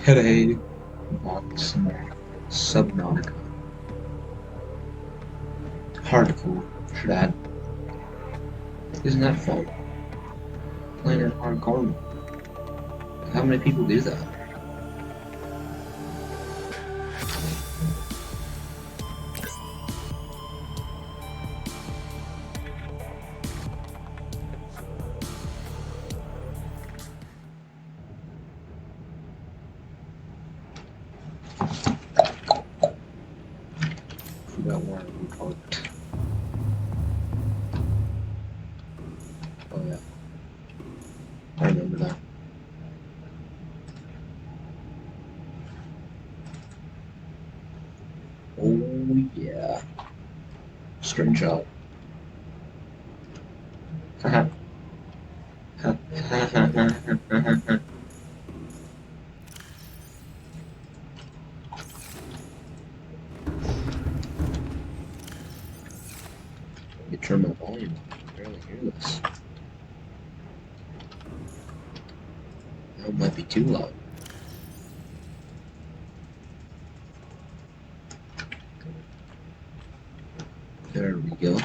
Today, bought some Subnautica. Hardcore, should add. Isn't that fun? Playing in hardcore. How many people do that? Forgot where we parked. Oh yeah, I remember that. Oh yeah. Screenshot. Haha. You turn my volume up. I can barely hear this. That might be too loud. There we go.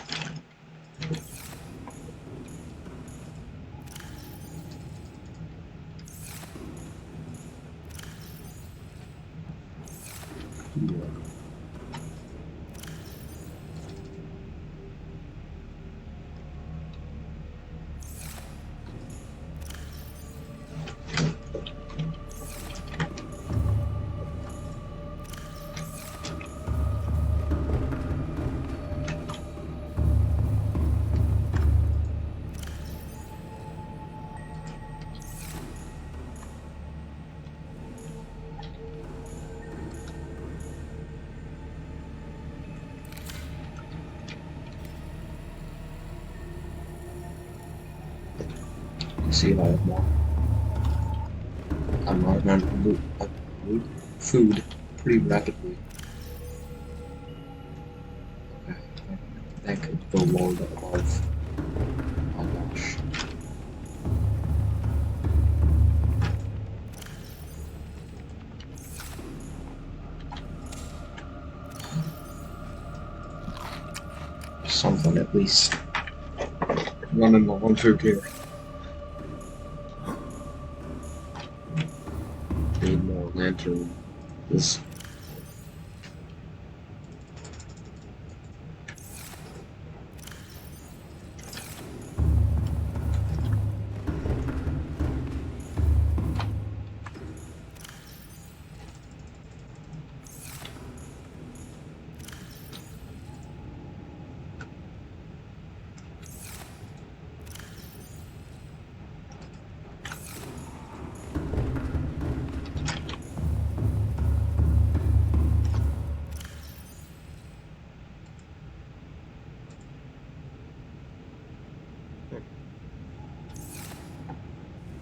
Yeah. See if I have more. I'm running out of food pretty rapidly. Okay, that could go lower than above. Oh gosh. Something at least. Running low on food here. Need more lantern. This.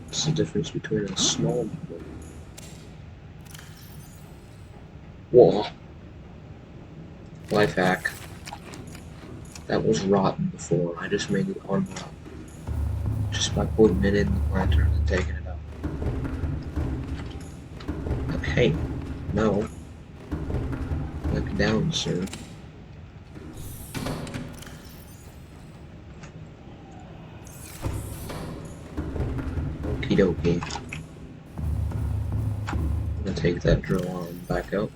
What's the difference between a small boat? Whoa. Life hack. That was rotten before. I just made it unrotten. Just by putting it in the lantern and taking it out. Hey, no. Look down, sir. Okie dokie. I'm gonna take that drill arm back out.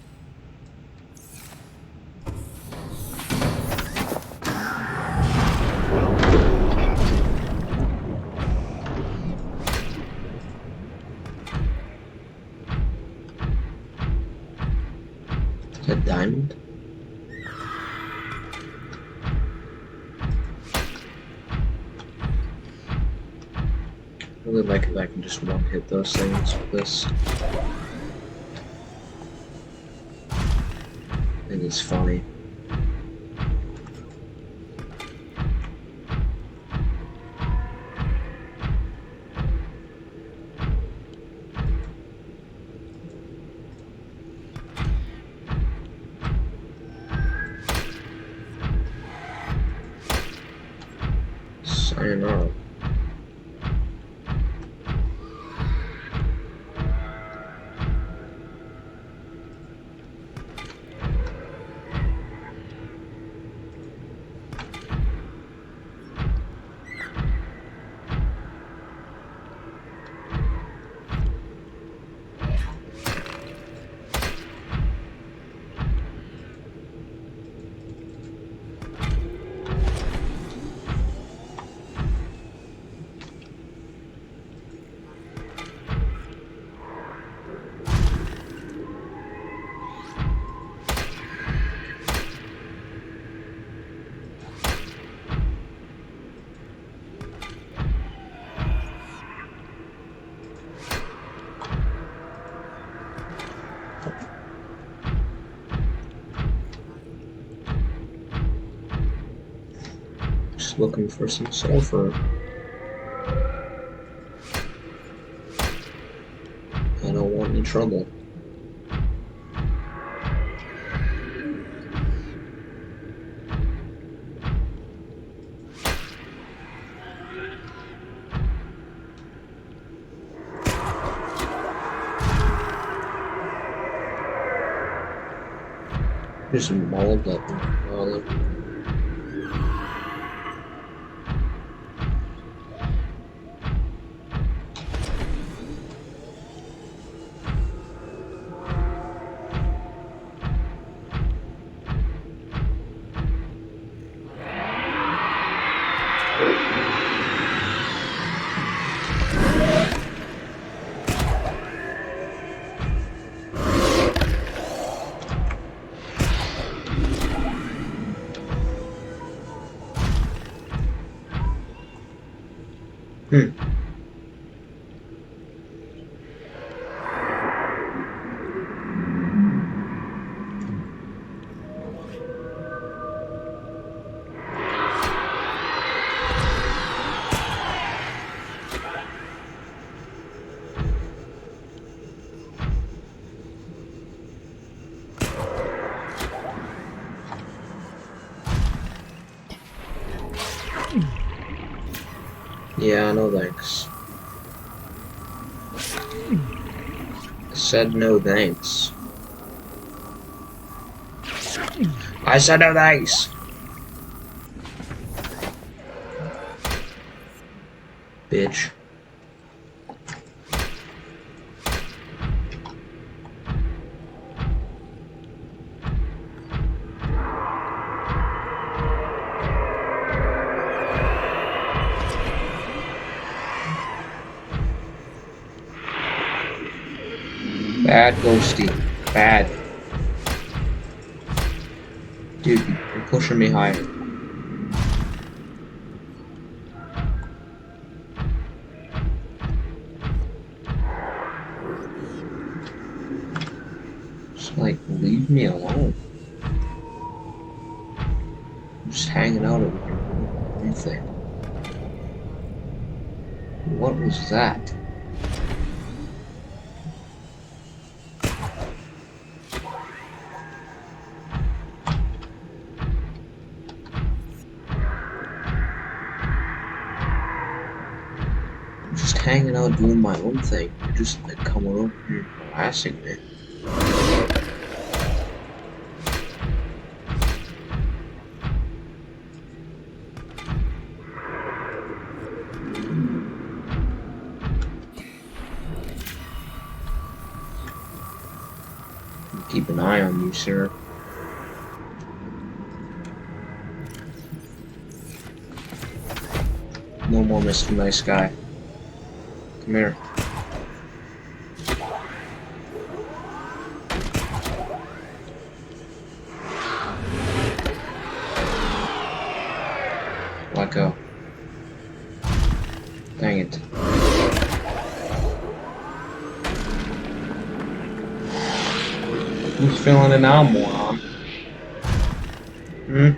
Is that diamond? I really like if I can just one hit those things with this. I think it's funny. Sayonara. Just looking for some sulfur. I don't want any trouble. There's some mold up in the wallet. Yeah, no thanks. I said no thanks. I said no thanks! Bitch. Bad ghosty. Bad. Dude, you're pushing me higher. Just like, leave me alone. I'm just hanging out over here. One thing. What was that? Just hanging out doing my own thing. You're just like coming over here harassing me. Keep an eye on you, sir. No more Mr. Nice Guy. Come here. Let go. Dang it. Who's feeling it now, moron? Hmm?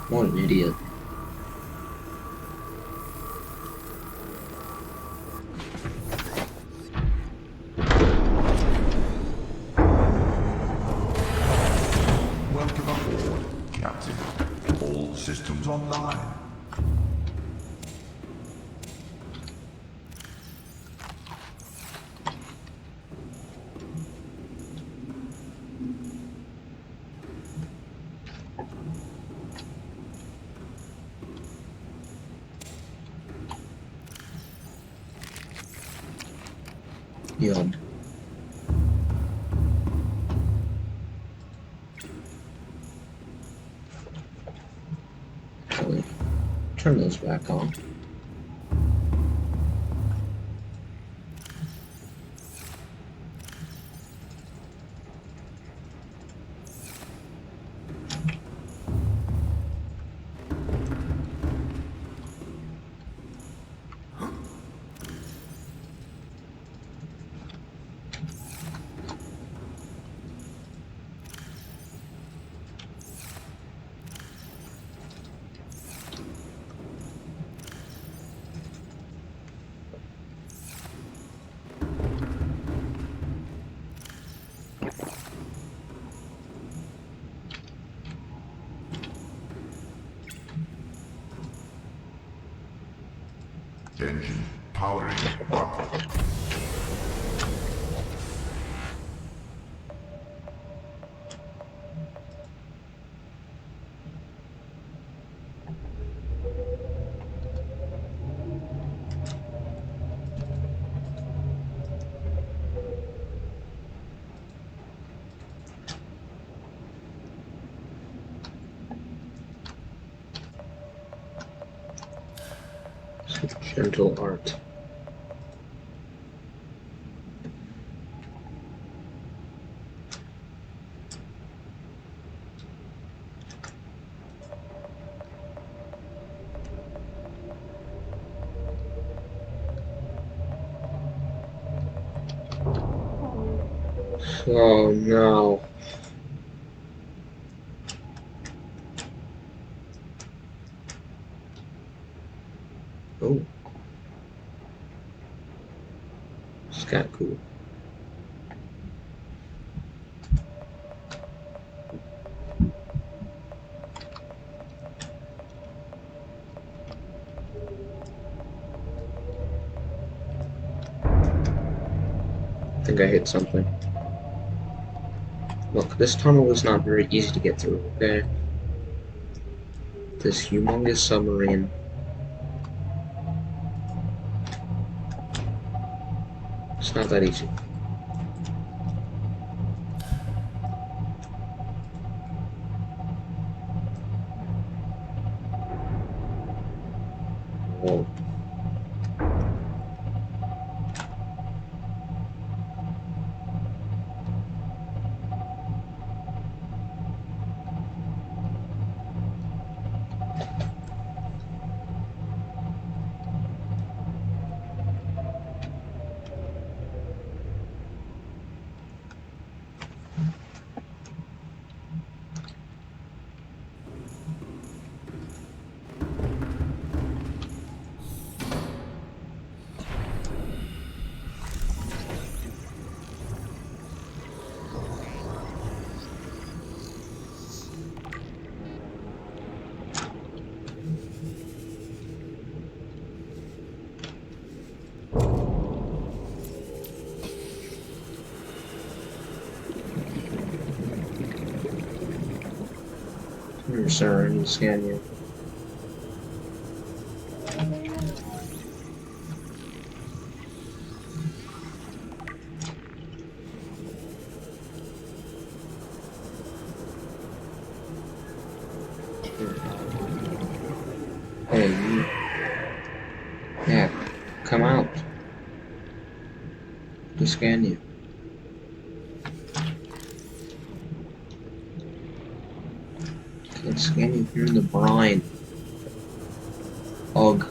What an idiot. Welcome aboard, Captain. All systems online. Yod. Actually, turn those back on. Engine powering up. Gentle art. Oh no. Oh. It's kind of cool. I think I hit something. Look, this tunnel is not very easy to get through, okay? This humongous submarine. It's not that easy. Whoa. Here, sir, I need to scan you. Hey, you. Yeah, come out. To scan you. Can't scan you here in the brine. Ugh.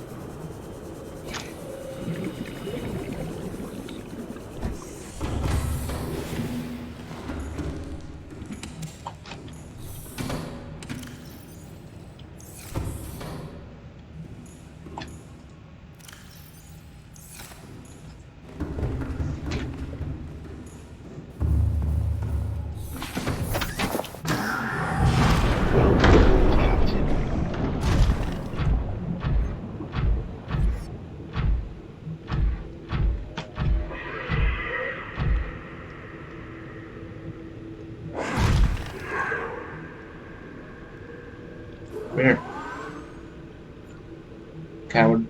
Come here. Coward.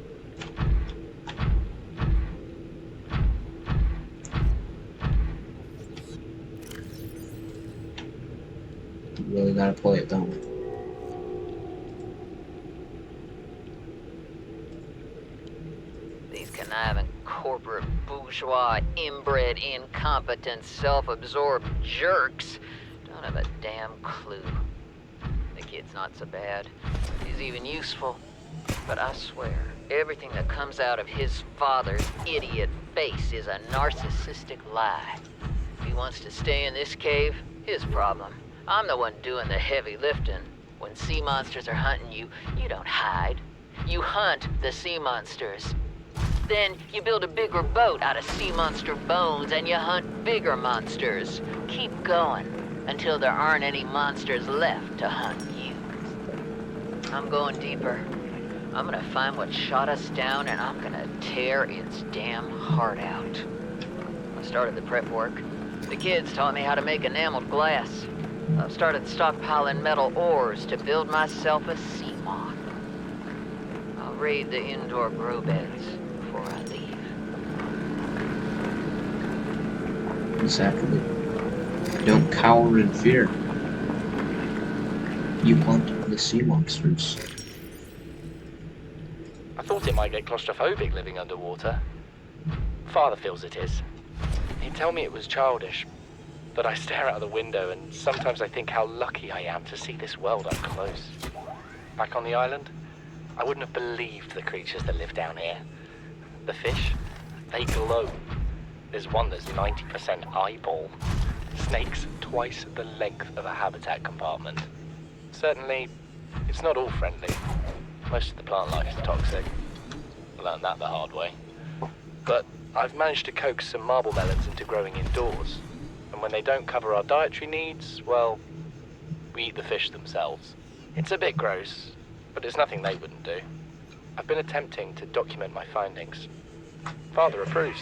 play it, don't we? These conniving corporate bourgeois, inbred, incompetent, self-absorbed jerks don't have a damn clue. The kid's not so bad. He's even useful. But I swear, everything that comes out of his father's idiot face is a narcissistic lie. If he wants to stay in this cave, his problem. I'm the one doing the heavy lifting. When sea monsters are hunting you, you don't hide. You hunt the sea monsters. Then you build a bigger boat out of sea monster bones and you hunt bigger monsters. Keep going until there aren't any monsters left to hunt you. I'm going deeper. I'm gonna find what shot us down and I'm gonna tear its damn heart out. I started the prep work. The kids taught me how to make enameled glass. I've started stockpiling metal ores to build myself a sea moth. I'll raid the indoor grow beds before I leave. Exactly. Don't cower in fear. You hunt the sea monsters. I thought it might get claustrophobic living underwater. Father feels it is. He'd tell me it was childish, but I stare out of the window and sometimes I think how lucky I am to see this world up close. Back on the island, I wouldn't have believed the creatures that live down here. The fish, they glow. There's one that's 90% eyeball. Snakes twice the length of a habitat compartment. Certainly, it's not all friendly. Most of the plant life is toxic. I learned that the hard way. But I've managed to coax some marble melons into growing indoors. And when they don't cover our dietary needs, well, we eat the fish themselves. It's a bit gross, but it's nothing they wouldn't do. I've been attempting to document my findings. Father approves.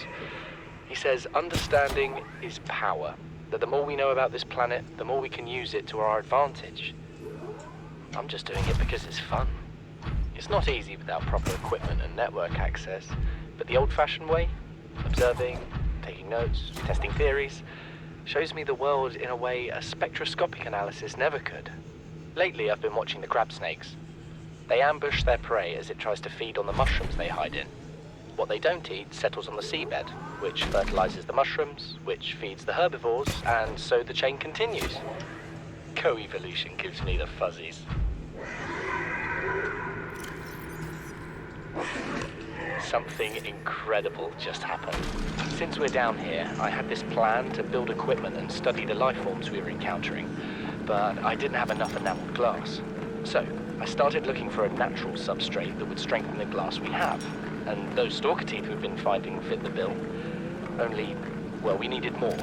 He says understanding is power, that the more we know about this planet, the more we can use it to our advantage. I'm just doing it because it's fun. It's not easy without proper equipment and network access, but the old-fashioned way, observing, taking notes, testing theories, shows me the world in a way a spectroscopic analysis never could. Lately, I've been watching the crab snakes. They ambush their prey as it tries to feed on the mushrooms they hide in. What they don't eat settles on the seabed, which fertilizes the mushrooms, which feeds the herbivores, and so the chain continues. Co-evolution gives me the fuzzies. Something incredible just happened. Since we're down here, I had this plan to build equipment and study the life forms we were encountering, but I didn't have enough enameled glass. So, I started looking for a natural substrate that would strengthen the glass we have, and those stalker teeth we've been finding fit the bill. Only, well, we needed more.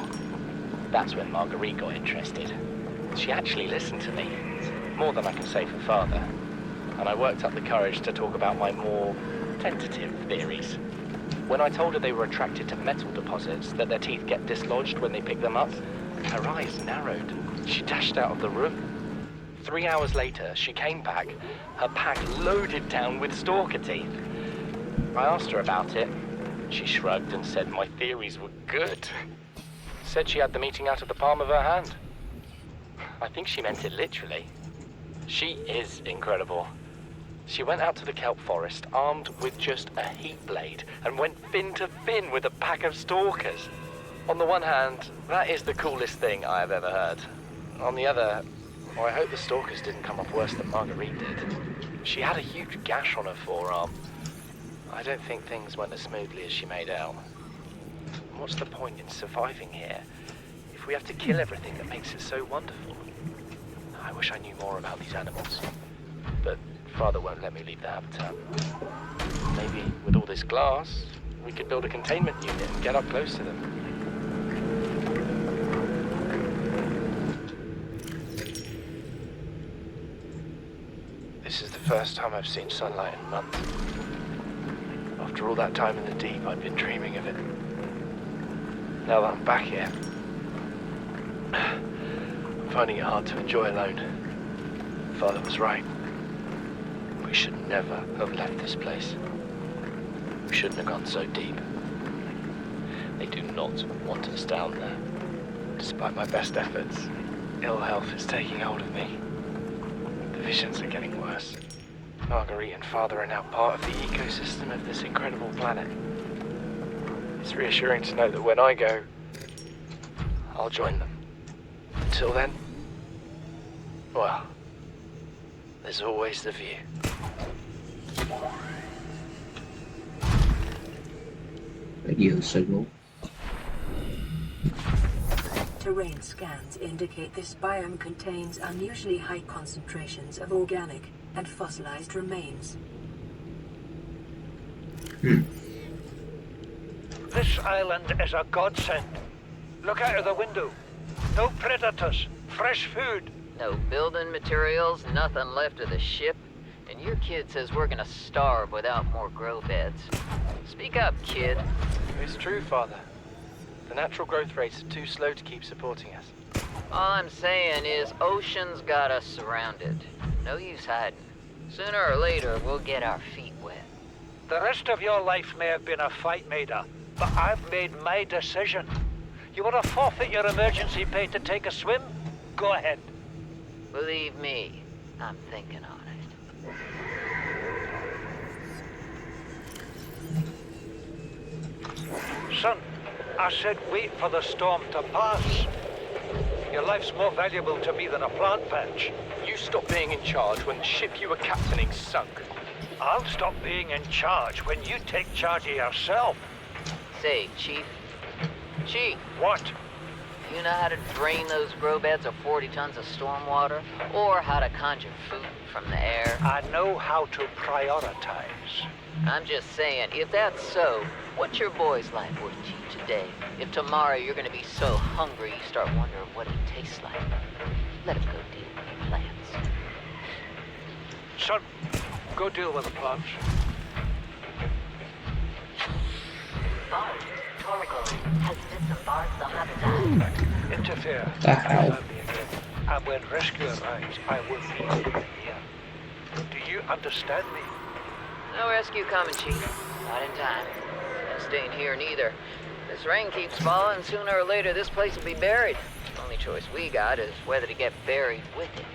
That's when Marguerite got interested. She actually listened to me, more than I can say for Father, and I worked up the courage to talk about my more tentative theories. When I told her they were attracted to metal deposits, that their teeth get dislodged when they pick them up, her eyes narrowed. She dashed out of the room. 3 hours later, she came back, her pack loaded down with stalker teeth. I asked her about it. She shrugged and said my theories were good. Said she had the meeting out of the palm of her hand. I think she meant it literally. She is incredible. She went out to the kelp forest armed with just a heat blade and went fin to fin with a pack of stalkers. On the one hand, that is the coolest thing I have ever heard. On the other, well, I hope the stalkers didn't come off worse than Marguerite did. She had a huge gash on her forearm. I don't think things went as smoothly as she made out. What's the point in surviving here if we have to kill everything that makes it so wonderful? I wish I knew more about these animals, but Father won't let me leave the habitat. Maybe with all this glass, we could build a containment unit and get up close to them. This is the first time I've seen sunlight in months. After all that time in the deep, I've been dreaming of it. Now that I'm back here, I'm finding it hard to enjoy alone. Father was right. We should never have left this place. We shouldn't have gone so deep. They do not want us down there. Despite my best efforts, ill health is taking hold of me. conditions are getting worse. Marguerite and Father are now part of the ecosystem of this incredible planet. It's reassuring to know that when I go, I'll join them. Until then, well, there's always the view. Radio signal. Terrain scans indicate this biome contains unusually high concentrations of organic and fossilized remains. This island is a godsend. Look out of the window. No predators, fresh food. No building materials, nothing left of the ship. And your kid says we're gonna starve without more grow beds. Speak up, kid. It's true, Father. The natural growth rates are too slow to keep supporting us. All I'm saying is ocean's got us surrounded. No use hiding. Sooner or later, we'll get our feet wet. The rest of your life may have been a fight, Maida, but I've made my decision. You want to forfeit your emergency pay to take a swim? Go ahead. Believe me, I'm thinking on it. Son, I said wait for the storm to pass. Your life's more valuable to me than a plant patch. You stopped being in charge when the ship you were captaining sunk. I'll stop being in charge when you take charge of yourself. Say, Chief. Chief, What? you know how to drain those grow beds of 40 tons of stormwater? Or how to conjure food from the air? I know how to prioritize. I'm just saying, if that's so, what's your boy's life worth to you today? If tomorrow you're gonna be so hungry you start wondering what it tastes like, let him go deal with the plants. Son, go deal with the plants. Barge, Torgo, has disembarked the habitat. Interfere. The hell? Find me again. And when rescue arrives, I will meet you here. Do you understand me? No rescue coming, Chief. Not in time. Not staying here neither. This rain keeps falling, sooner or later this place will be buried. The only choice we got is whether to get buried with it.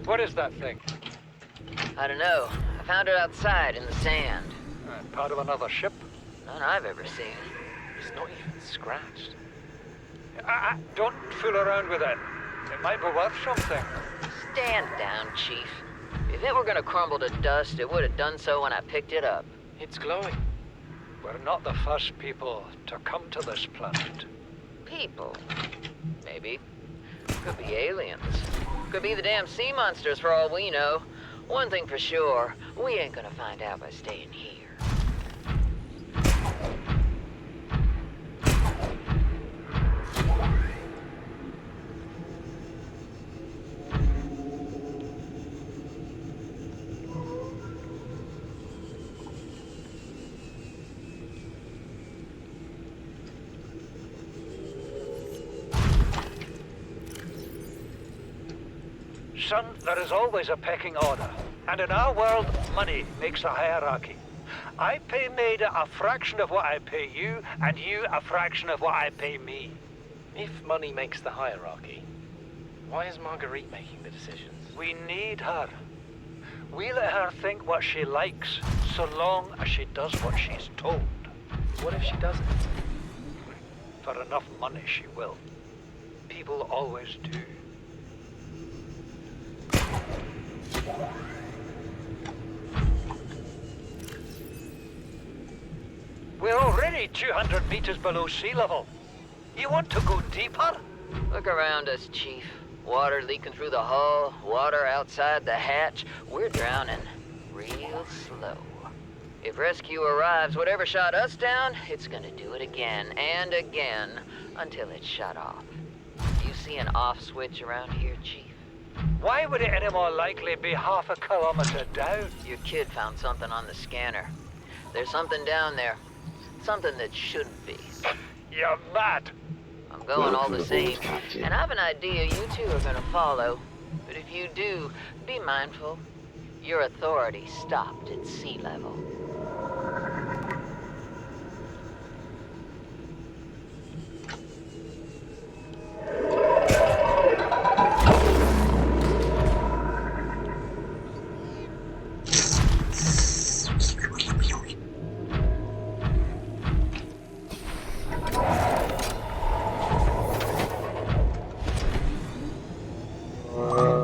What is that thing? I don't know. I found it outside in the sand. Part of another ship? None I've ever seen. It's not even scratched. Don't fool around with it. It might be worth something. Stand down, Chief. If it were gonna crumble to dust, it would have done so when I picked it up. It's glowing. We're not the first people to come to this planet. People. Maybe. Could be aliens. Could be the damn sea monsters for all we know. One thing for sure, we ain't gonna find out by staying here. Son, there is always a pecking order. And in our world, money makes a hierarchy. I pay Maida a fraction of what I pay you, and you a fraction of what I pay me. If money makes the hierarchy, why is Marguerite making the decisions? We need her. We let her think what she likes, so long as she does what she's told. What if she doesn't? For enough money, she will. People always do. We're already 200 meters below sea level. You want to go deeper? Look around us, Chief. Water leaking through the hull, water outside the hatch. We're drowning real slow. If rescue arrives, whatever shot us down, it's gonna do it again and again until it's shut off. You see an off switch around here, Chief? Why would it any more likely be half a kilometer down? Your kid found something on the scanner. There's something down there. Something that shouldn't be. You're mad. I'm going all the same. And I have an idea you two are gonna follow. But if you do, be mindful. Your authority stopped at sea level.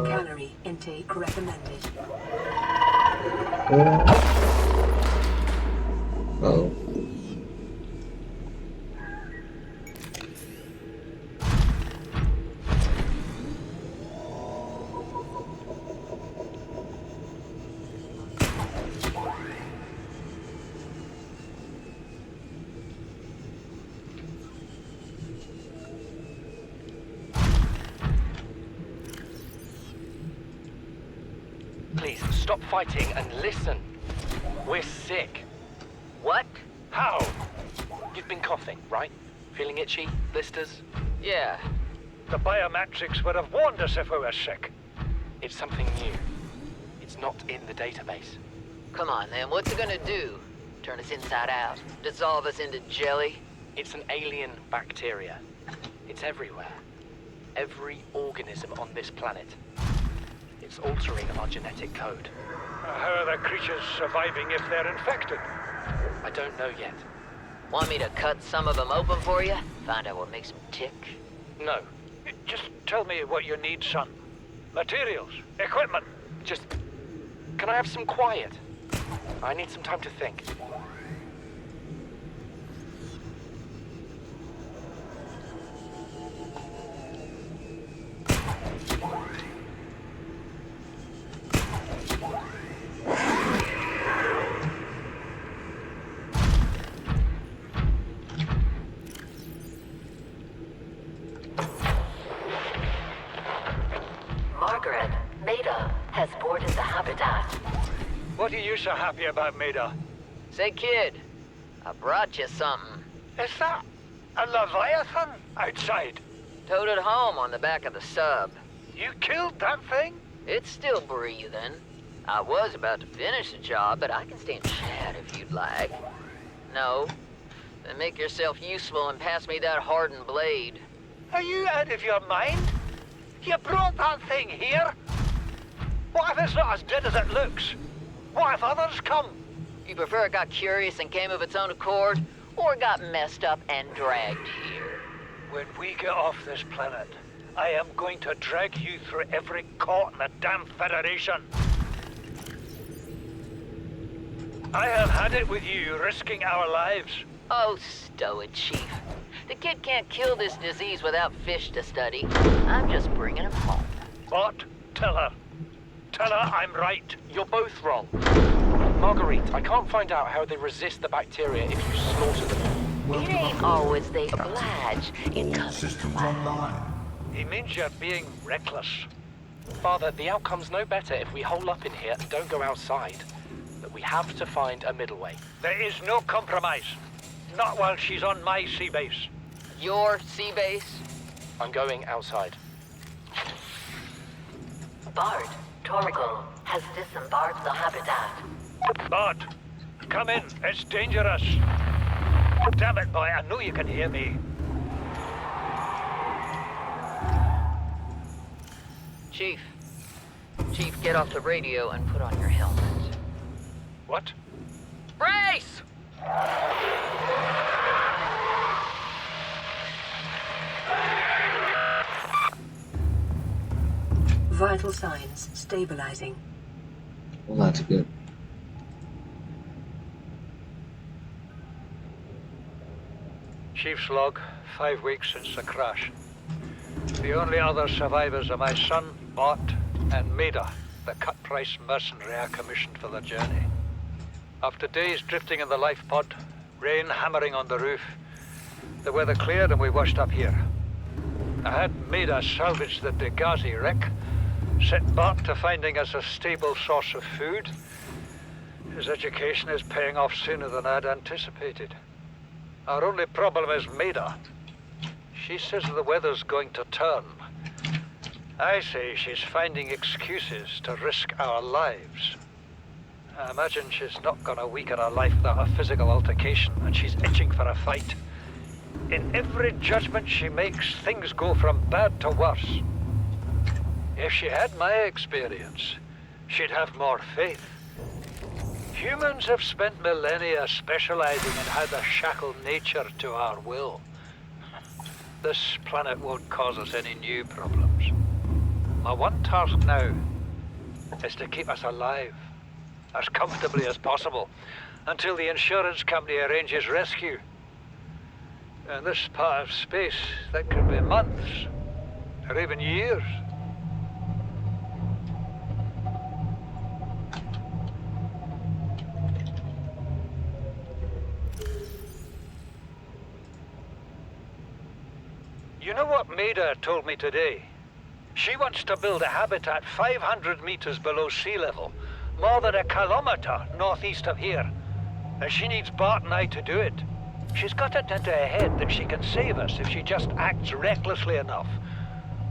Calorie intake recommended. Oh. Please, stop fighting and listen. We're sick. What? How? You've been coughing, right? Feeling itchy? Blisters? Yeah. The biometrics would have warned us if we were sick. It's something new. It's not in the database. Come on, then. What's it gonna do? Turn us inside out? Dissolve us into jelly? It's an alien bacteria. It's everywhere. Every organism on this planet. It's altering our genetic code. How are the creatures surviving if they're infected? I don't know yet. Want me to cut some of them open for you? Find out what makes them tick? No. Just tell me what you need, son. Materials, equipment. Just... Can I have some quiet? I need some time to think. Margaret, Maida has boarded the habitat. What are you so happy about, Maida? Say, kid, I brought you something. Is that a Leviathan outside? Towed it home on the back of the sub. You killed that thing? It's still breathing. I was about to finish the job, but I can stay and chat if you'd like. No? Then make yourself useful and pass me that hardened blade. Are you out of your mind? You brought that thing here? What if it's not as dead as it looks? What if others come? You prefer it got curious and came of its own accord, or got messed up and dragged here? When we get off this planet, I am going to drag you through every court in the damn Federation. I have had it with you, risking our lives. Oh, stow it, Chief. The kid can't kill this disease without fish to study. I'm just bringing him home. What? Tell her. Tell her I'm right. You're both wrong. Marguerite, I can't find out how they resist the bacteria if you slaughter them. It ain't always they oblige. It All comes systems to online. He means you're being reckless. Father, the outcome's no better if we hole up in here and don't go outside. But we have to find a middle way. There is no compromise. Not while she's on my sea base. your sea base. I'm going outside. Bard, Torgal has disembarked the habitat. Bart, come in. It's dangerous. Damn it, boy. I know you can hear me. Chief. Chief, get off the radio and put on your helmet. What? Brace! Vital signs stabilizing. Well, that's good. Chief's log, 5 weeks since the crash. The only other survivors are my son, Bart, and Maida, the cut-price mercenary I commissioned for the journey. After days drifting in the life pod, rain hammering on the roof, the weather cleared and we washed up here. I had Maida salvage the Degazi wreck, set Bart to finding us a stable source of food. His education is paying off sooner than I'd anticipated. Our only problem is Maida. She says the weather's going to turn. I say she's finding excuses to risk our lives. I imagine she's not gonna weaken her life without a physical altercation, and she's itching for a fight. In every judgment she makes, things go from bad to worse. If she had my experience, she'd have more faith. Humans have spent millennia specializing in how to shackle nature to our will. This planet won't cause us any new problems. My one task now is to keep us alive, as comfortably as possible, until the insurance company arranges rescue. In this part of space, that could be months, or even years. You know what Maida told me today? She wants to build a habitat 500 meters below sea level, more than 1 kilometer northeast of here. And she needs Bart and I to do it. She's got it into her head that she can save us if she just acts recklessly enough.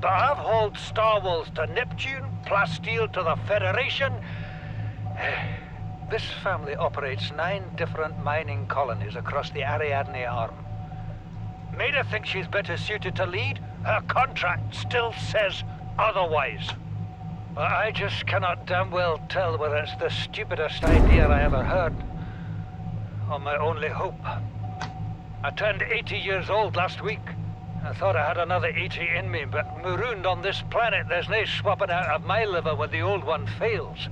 But I've hauled Star Wars to Neptune, Plasteel to the Federation. This family operates 9 different mining colonies across the Ariadne Arm. Maida thinks she's better suited to lead. Her contract still says otherwise. But I just cannot damn well tell whether it's the stupidest idea I ever heard, or my only hope. I turned 80 years old last week. I thought I had another 80 in me, but marooned on this planet, there's no swapping out of my liver when the old one fails.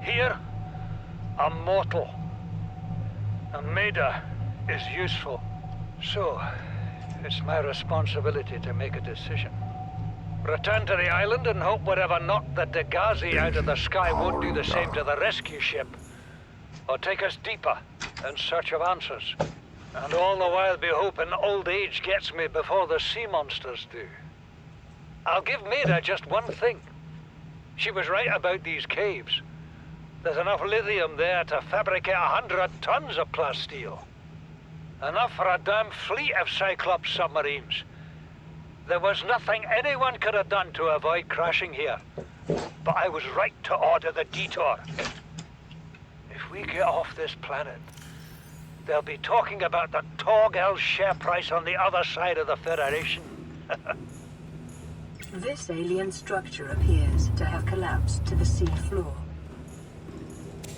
Here, I'm mortal. And Maida is useful. So, it's my responsibility to make a decision. Return to the island and hope whatever knocked the Degazi out of the sky won't do the same to the rescue ship. Or take us deeper in search of answers. And all the while be hoping old age gets me before the sea monsters do. I'll give Maida just one thing. She was right about these caves. There's enough lithium there to fabricate 100 tons of plasteel. Enough for a damn fleet of Cyclops submarines. There was nothing anyone could have done to avoid crashing here. But I was right to order the detour. If we get off this planet, they'll be talking about the Torgal share price on the other side of the Federation. This alien structure appears to have collapsed to the sea floor.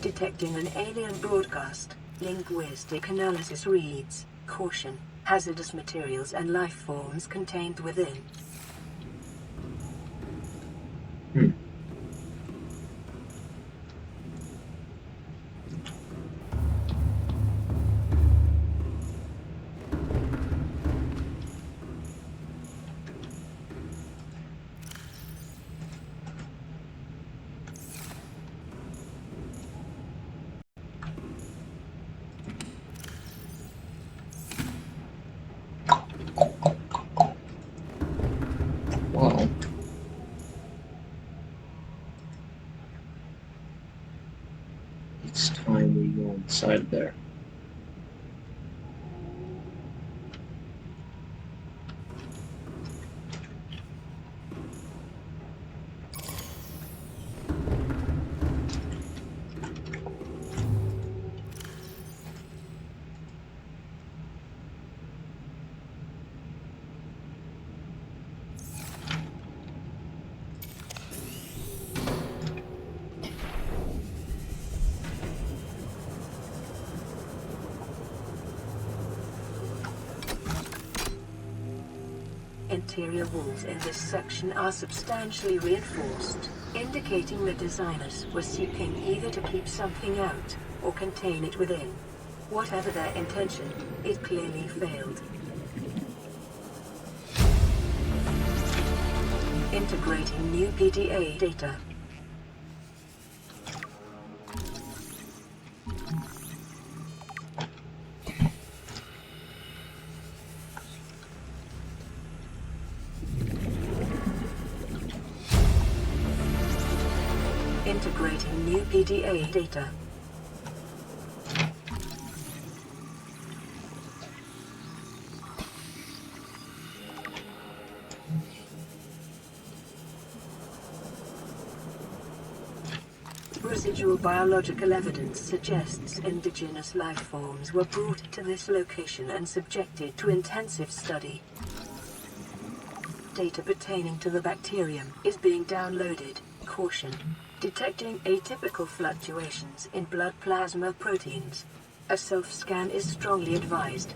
Detecting an alien broadcast, linguistic analysis reads, "Caution, hazardous materials and life forms contained within." Wow. It's time we go inside there. Interior walls in this section are substantially reinforced, indicating the designers were seeking either to keep something out or contain it within. Whatever their intention, it clearly failed. Integrating new PDA data. Integrating new PDA data. residual biological evidence suggests indigenous life forms were brought to this location and subjected to intensive study. Data pertaining to the bacterium is being downloaded. Caution. Detecting atypical fluctuations in blood plasma proteins. A self-scan is strongly advised.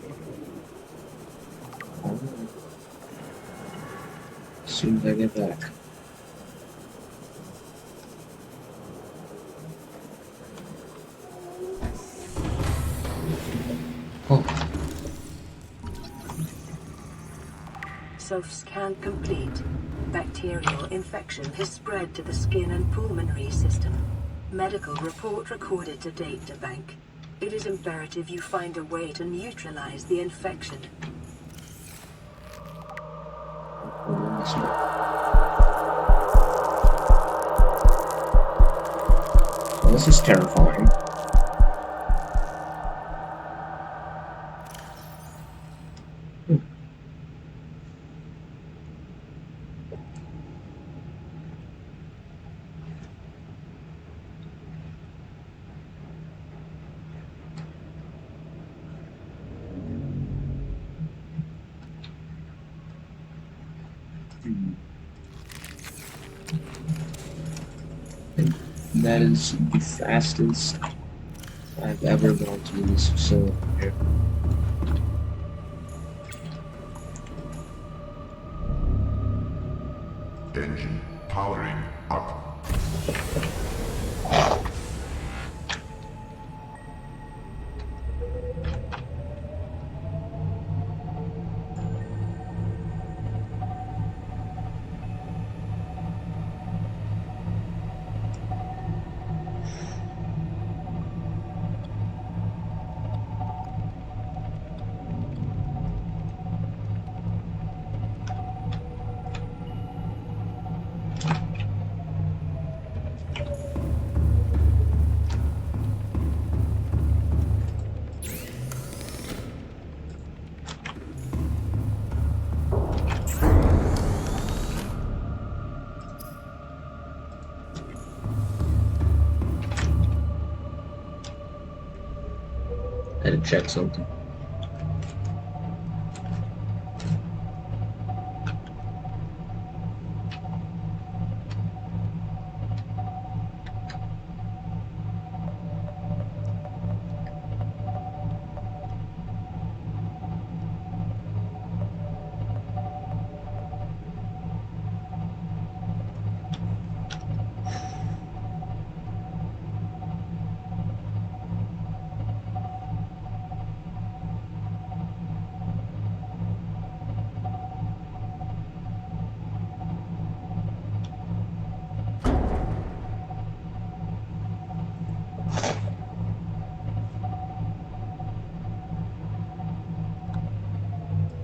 As soon as I get back. Oh, Self-scan complete. Bacterial infection has spread to the skin and pulmonary system. Medical report recorded to databank. It is imperative you find a way to neutralize the infection. well, this is terrifying. And that is the fastest I've ever gone to this facility here. Engine powering up. I had to check something.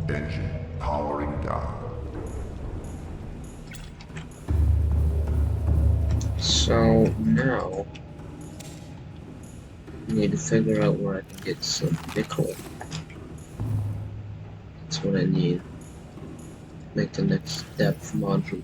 Engine powering down. So now I need to figure out where I can get some nickel. That's what I need. Make the next depth module.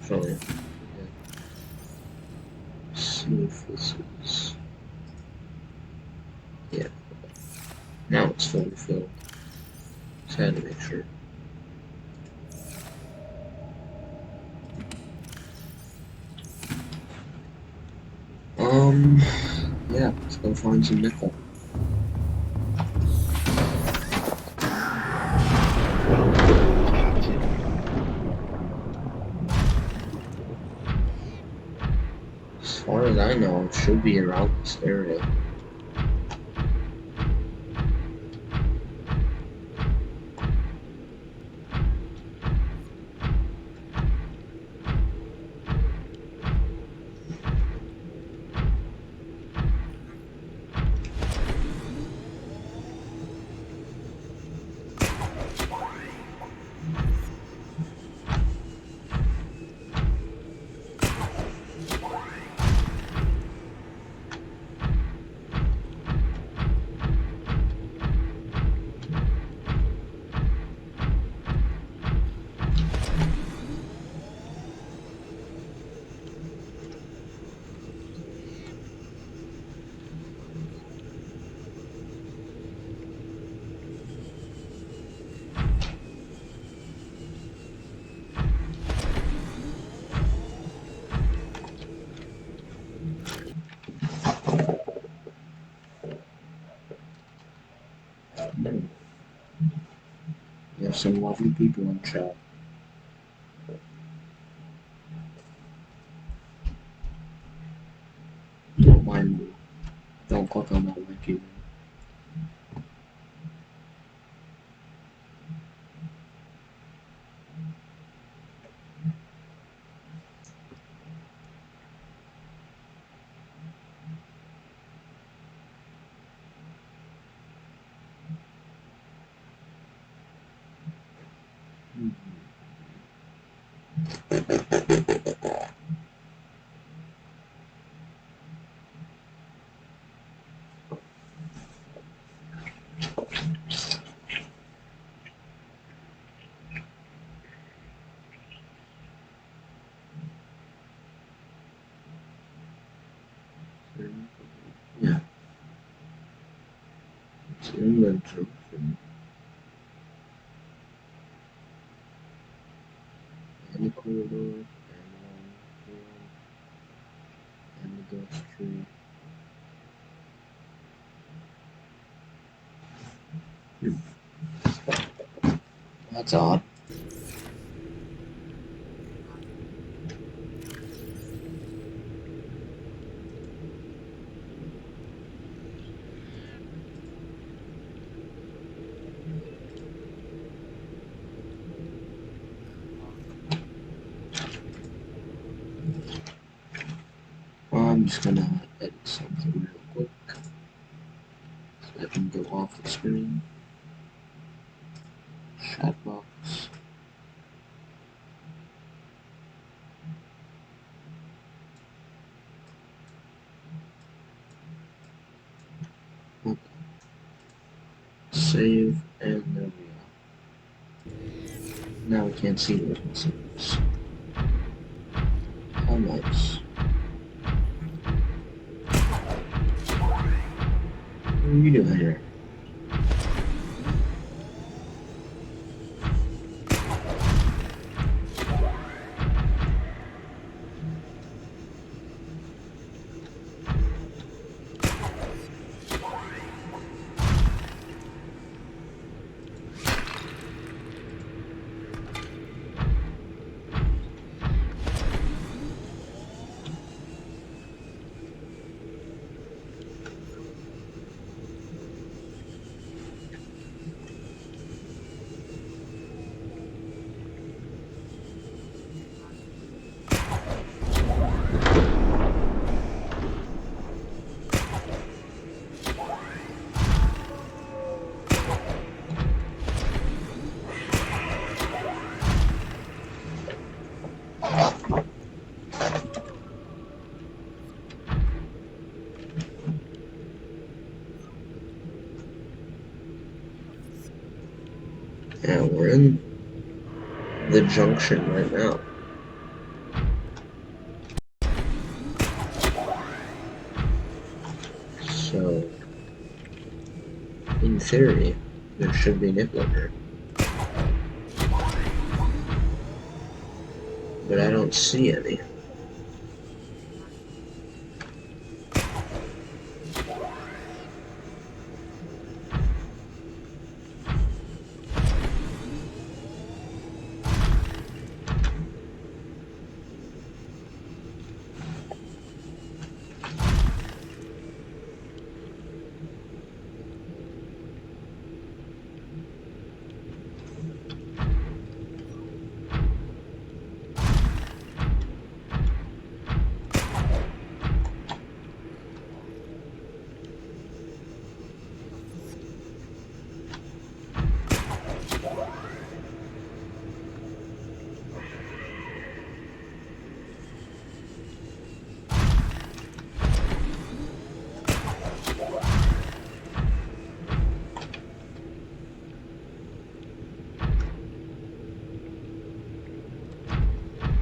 Probably. See if this is. Yeah. Now it's fully filled. Just had to make sure. Yeah, let's go find some nickel. As far as I know, it should be around this area. There's some lovely people in chat. Don't mind me. Don't click on that link either. Yeah. It's in the junction. And the corridor, and the ghost tree. That's odd. I'm just gonna edit something real quick so I can go off the screen. Chat box. Okay. Save, and there we are. Now we can't see those messages. How nice. What are you doing here? Yeah, we're in the junction right now. So, in theory, there should be an Ep.11 here. But I don't see any.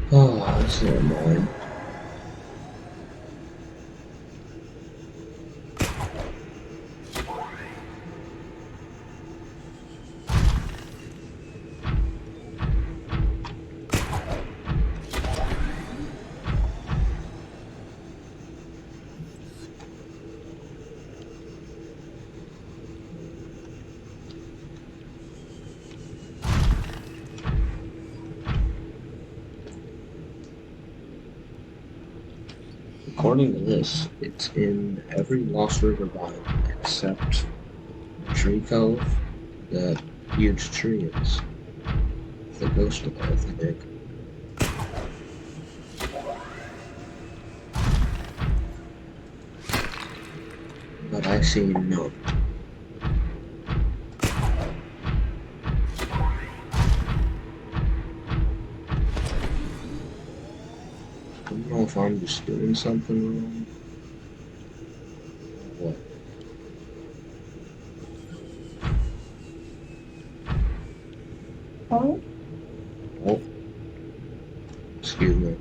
Oh, this is annoying. According to this, it's in every Lost River biome except Tree Cove, the huge tree is. The ghost of it, I think. But I see none. I don't know if I'm just doing something wrong. What? Oh. Excuse me.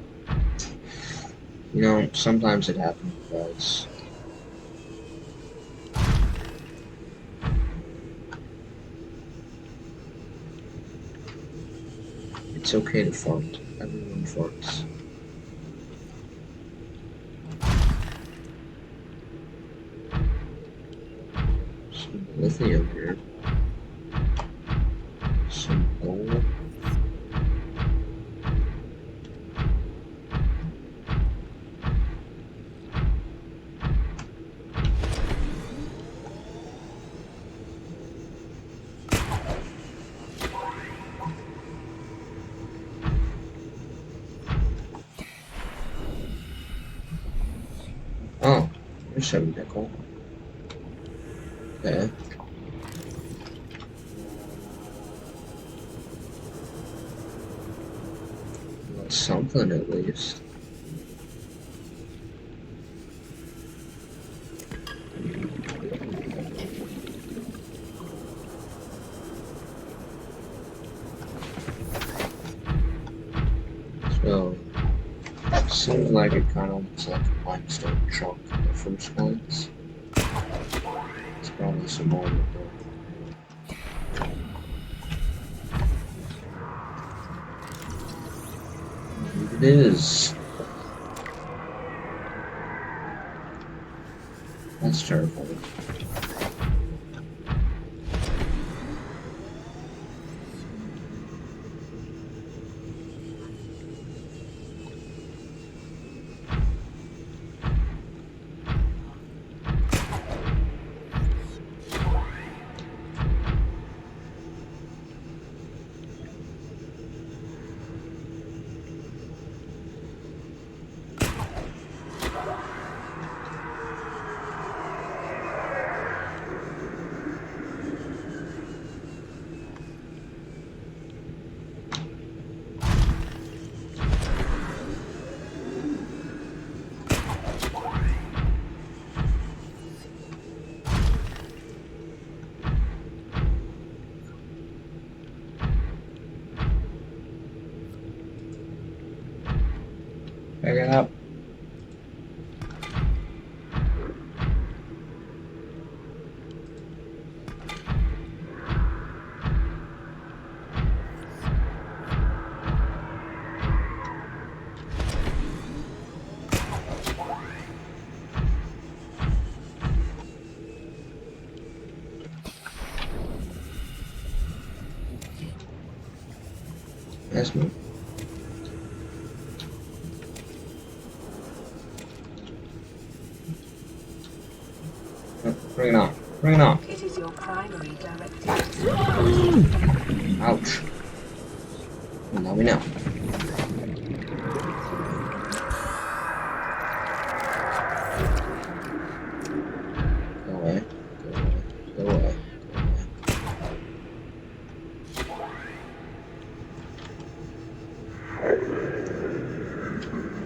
You know, sometimes it happens, guys. It's okay to fart. Everyone farts. Some lithium here. Some gold. Oh, there's some nickel. Okay. Well, something at least. So, seems like it kind of looks like a limestone trunk in the first place. It's probably some more. It is. That's terrifying. Pick it up. That's me. Bring it on. Bring it on. It is your primary directive. Ouch. Well, now we know. Go away. Go away. Go away.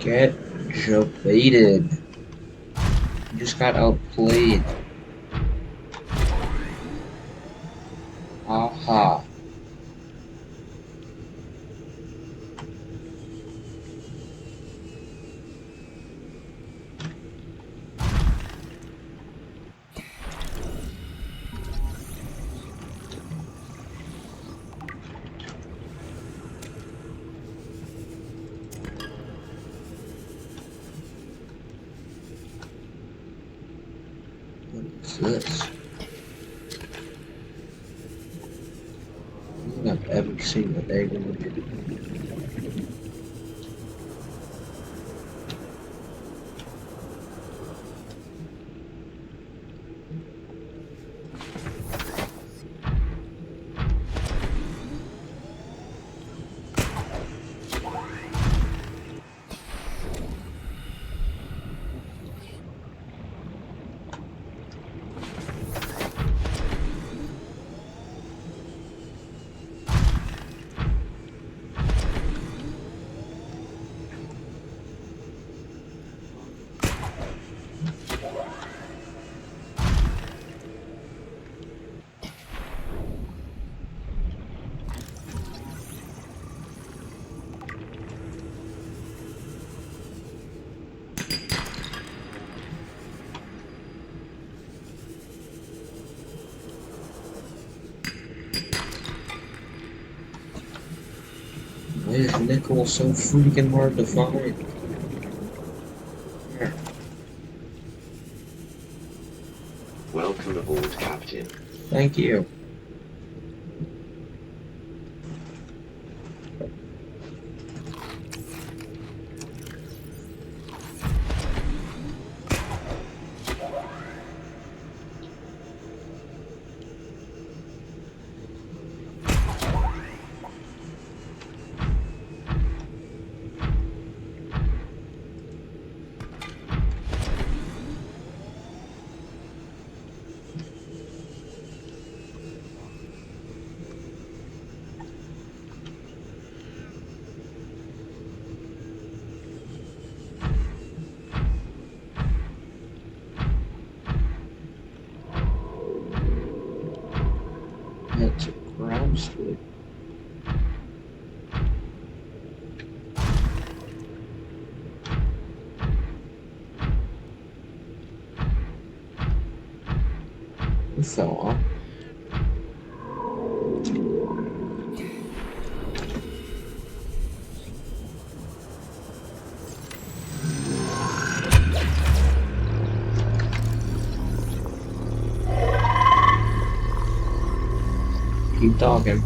Get jebaited. You just got outplayed. Aha. What is this? I don't think I've ever seen a egg in the video. Why is nickel so freaking hard to find? There. Welcome aboard, Captain. Thank you. That's a ground squid. It fell off. Keep talking.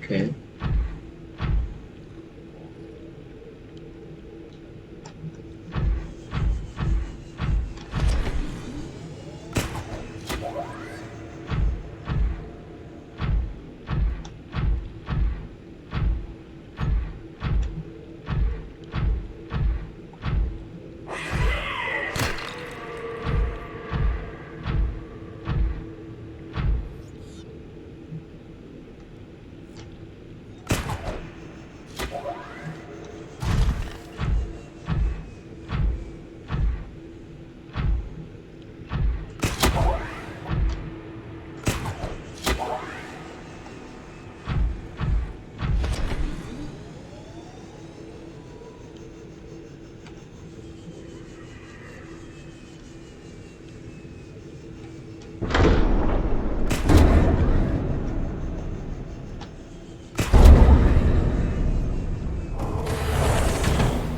Okay.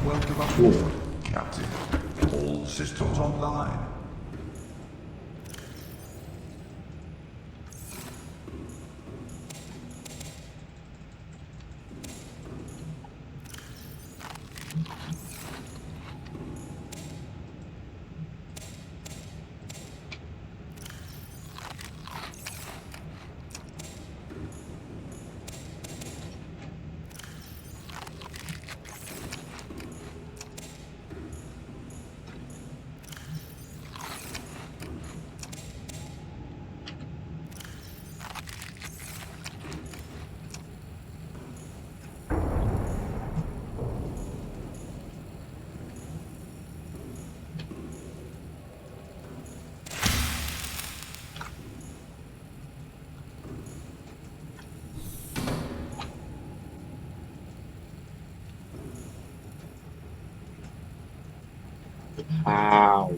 Welcome aboard, Captain. All systems online. Ow.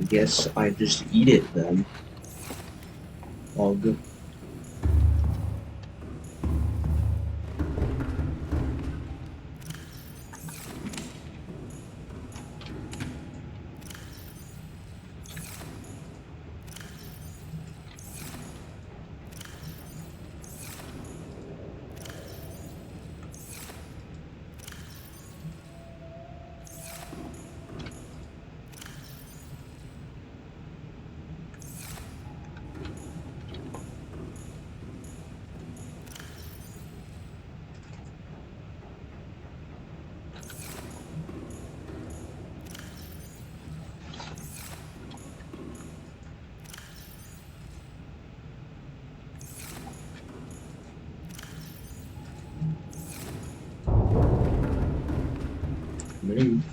guess I just eat it then. All good. Move.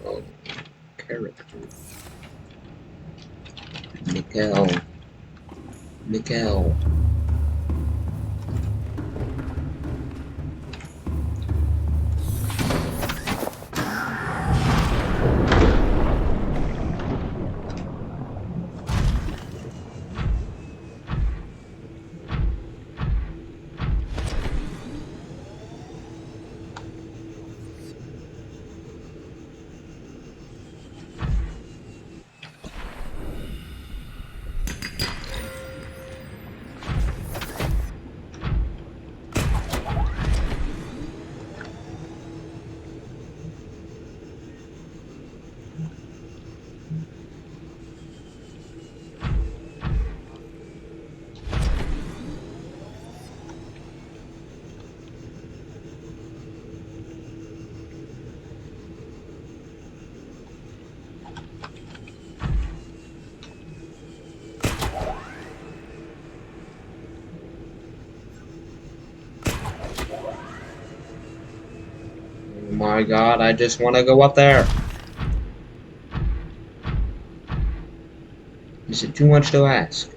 Oh, character. Mikkel. Oh my god, I just want to go up there. Is it too much to ask?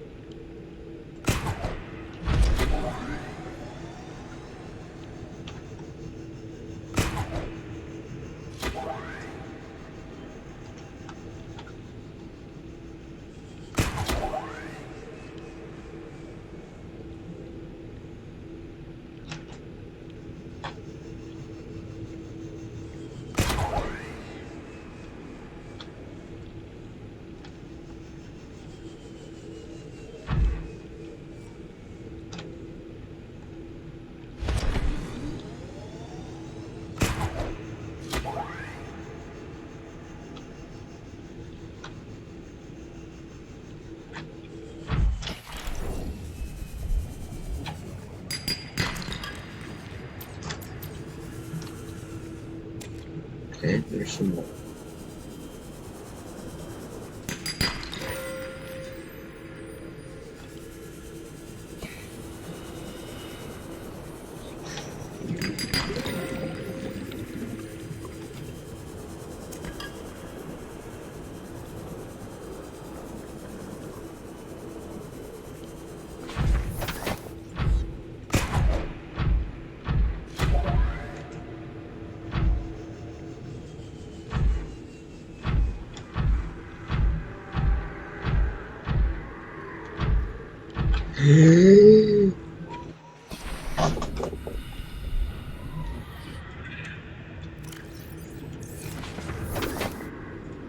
Okay, there's some more.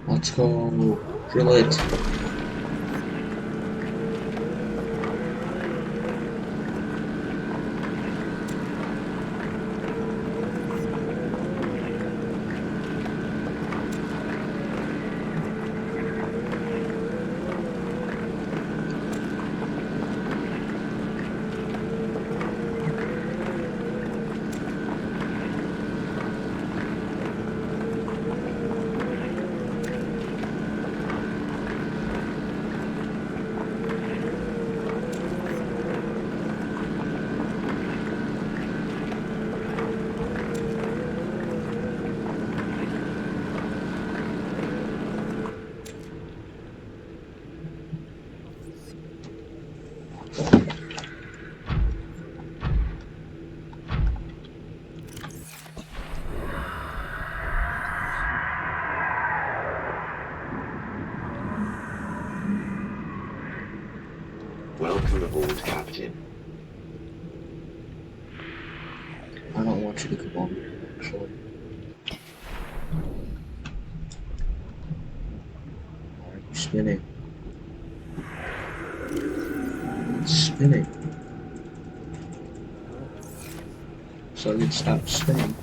Let's go drill it. Welcome aboard, Captain. I don't want you to come over here, actually. Why are you spinning? It's spinning. So it stopped spinning.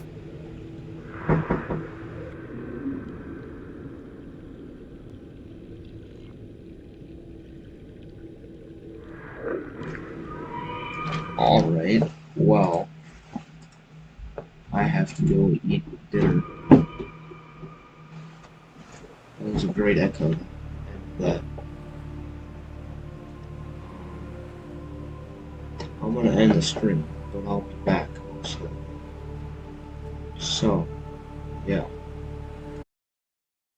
Alright, well, I have to go eat dinner. That was a great echo. And that. I'm gonna end the stream, but I'll be back also. So, yeah.